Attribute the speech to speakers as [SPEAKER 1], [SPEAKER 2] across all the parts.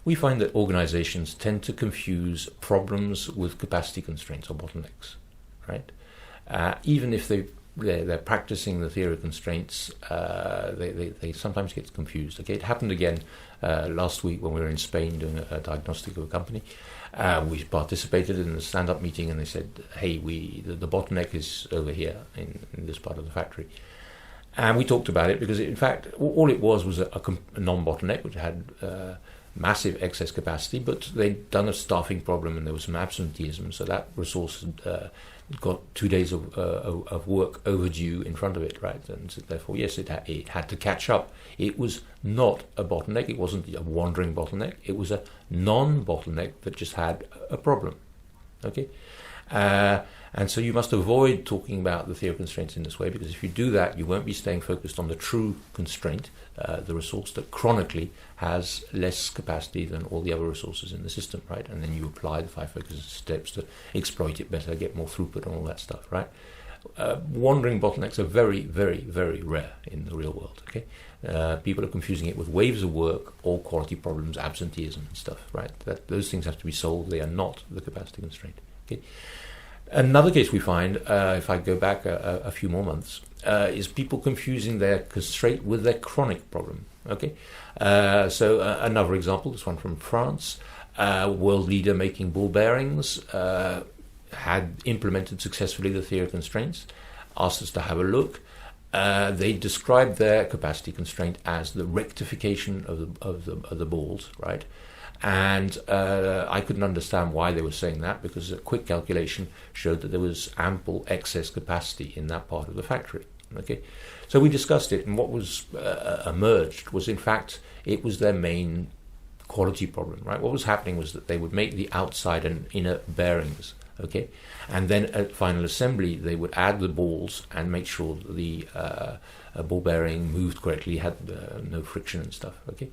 [SPEAKER 1] We find that organizations tend to confuse problems with capacity constraints or bottlenecks, right? Even if they're practicing the theory of constraints, they sometimes get confused. Okay, it happened again last week when we were in Spain doing a diagnostic of a company. We participated in the stand-up meeting, and they said, "Hey, the bottleneck is over here in this part of the factory." And we talked about it because, in fact, all it was a non-bottleneck, which had massive excess capacity, but they'd done a staffing problem and there was some absenteeism, so that resource got 2 days of work overdue in front of it, right? And so therefore, yes, it had to catch up. It was not a bottleneck. It wasn't a wandering bottleneck. It was a non-bottleneck that just had a problem, okay? And so you must avoid talking about the theory of constraints in this way, because if you do that, you won't be staying focused on the true constraint, the resource that chronically has less capacity than all the other resources in the system, right? And then you apply the 5 focus steps to exploit it better, get more throughput and all that stuff, right? Wandering bottlenecks are very, very, very rare in the real world, okay? People are confusing it with waves of work or quality problems, absenteeism and stuff, right? Those things have to be solved. They are not the capacity constraint, okay? Another case we find, if I go back a few more months, is people confusing their constraint with their chronic problem. Okay, so another example, this one from France, world leader making ball bearings, had implemented successfully the theory of constraints, asked us to have a look. They described their capacity constraint as the rectification of the balls, right? And I couldn't understand why they were saying that, because a quick calculation showed that there was ample excess capacity in that part of the factory. Okay, so we discussed it, and what was emerged was, in fact, it was their main quality problem. Right? What was happening was that they would make the outside and inner bearings. Okay, and then at final assembly they would add the balls and make sure that the ball bearing moved correctly, had no friction and stuff. Okay.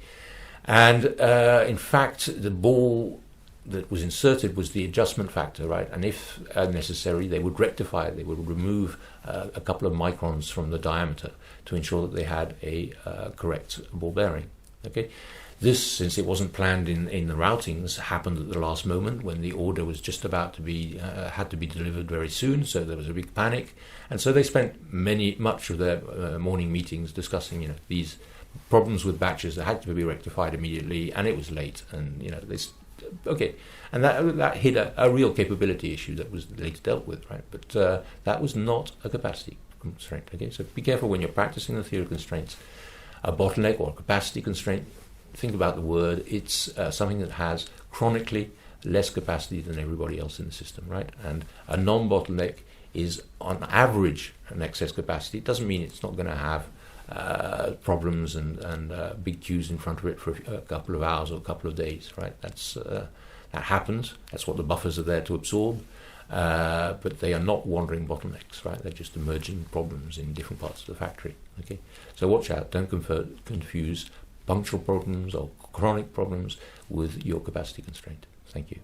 [SPEAKER 1] And in fact, the ball that was inserted was the adjustment factor, right? And if necessary, they would rectify it. They would remove a couple of microns from the diameter to ensure that they had a correct ball bearing. Okay, this, since it wasn't planned in the routings, happened at the last moment when the order was just about to be had to be delivered very soon. So there was a big panic, and so they spent much of their morning meetings discussing, these problems with batches that had to be rectified immediately, and it was late, and this, okay, and that hit a real capability issue that was later dealt with, right? But that was not a capacity constraint. Okay, so be careful when you're practicing the theory of constraints. A bottleneck or a capacity constraint, think about the word. It's something that has chronically less capacity than everybody else in the system, right? And a non-bottleneck is on average an excess capacity. It doesn't mean it's not going to have problems and big queues in front of it for a couple of hours or a couple of days, right? That happens. That's what the buffers are there to absorb. But they are not wandering bottlenecks, right? They're just emerging problems in different parts of the factory. Okay, so watch out. Don't confuse punctual problems or chronic problems with your capacity constraint. Thank you.